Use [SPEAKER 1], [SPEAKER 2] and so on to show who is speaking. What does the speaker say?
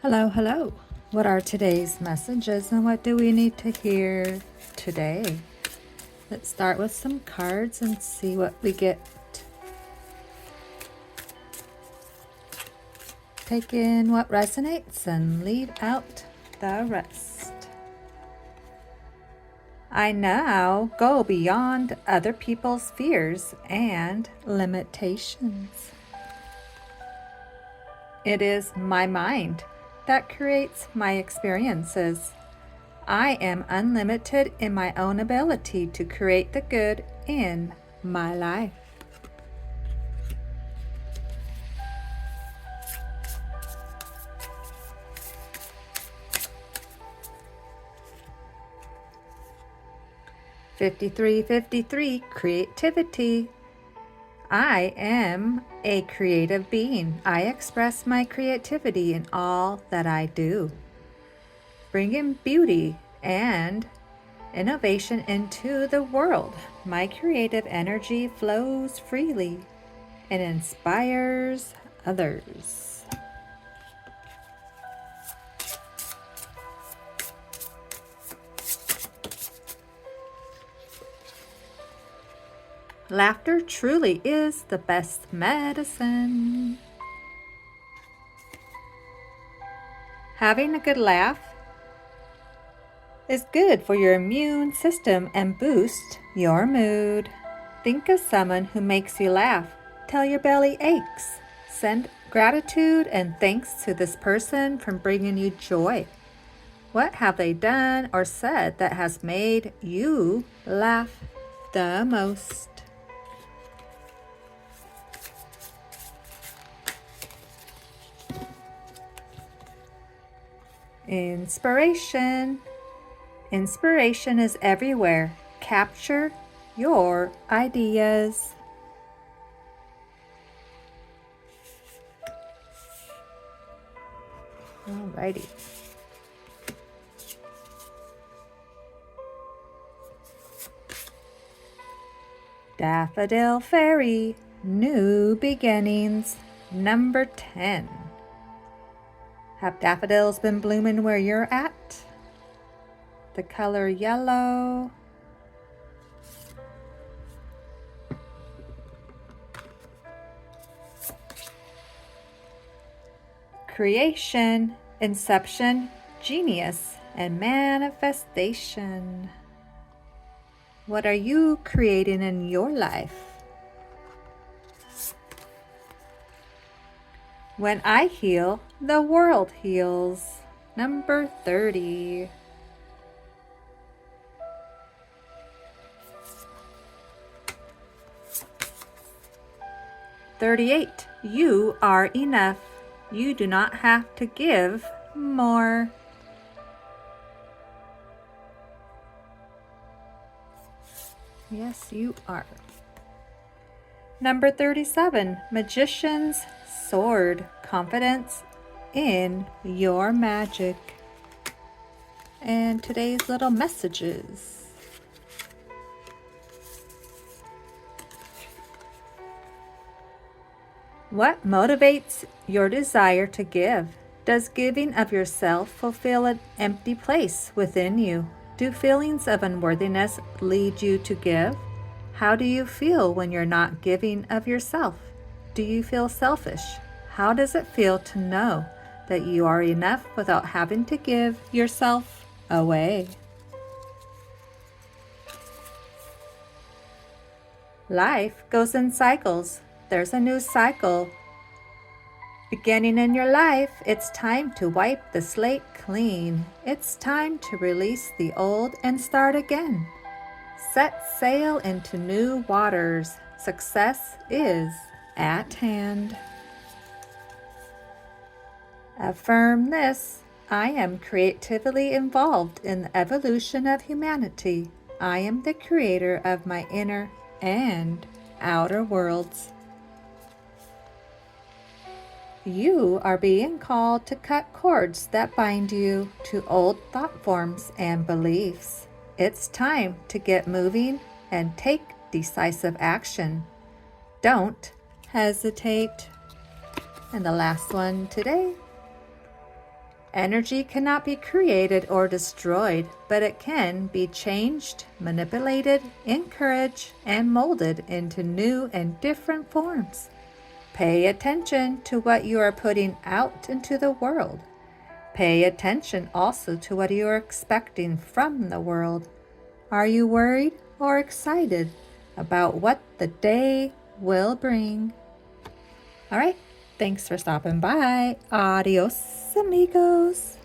[SPEAKER 1] Hello, hello. What are today's messages and what do we need to hear today? Let's start with some cards and see what we get. Take in what resonates and leave out the rest. I now go beyond other people's fears and limitations. It is my mind that creates my experiences. I am unlimited in my own ability to create the good in my life. "5353 Creativity. I am a creative being. I express my creativity in all that I do. Bring in beauty and innovation into the world. My creative energy flows freely and inspires others." Laughter truly is the best medicine. Having a good laugh is good for your immune system and boosts your mood. Think of someone who makes you laugh till your belly aches. Send gratitude and thanks to this person for bringing you joy. What have they done or said that has made you laugh the most? Inspiration. Inspiration is everywhere. Capture your ideas. Alrighty. Daffodil Fairy, New Beginnings, number 10. Have daffodils been blooming where you're at? The color yellow. Creation, inception, genius, and manifestation. What are you creating in your life? When I heal, the world heals. Number 30. "38. You are enough. You do not have to give more." Yes, you are. Number 37. Magician's Sword, confidence in your magic. And today's little messages. What motivates your desire to give? Does giving of yourself fulfill an empty place within you? Do feelings of unworthiness lead you to give? How do you feel when you're not giving of yourself? Do you feel selfish? How does it feel to know that you are enough without having to give yourself away? Life goes in cycles. There's a new cycle beginning in your life. It's time to wipe the slate clean. It's time to release the old and start again. Set sail into new waters. Success is at hand. Affirm this: I am creatively involved in the evolution of humanity. I am the creator of my inner and outer worlds. You are being called to cut cords that bind you to old thought forms and beliefs. It's time to get moving and take decisive action. Don't hesitate. And the last one today: Energy cannot be created or destroyed, but it can be changed, manipulated, encouraged, and molded into new and different forms. Pay attention to what you are putting out into the world. Pay attention also to what you are expecting from the world. Are you worried or excited about what the day will bring? All right. Thanks for stopping by. Adios, amigos.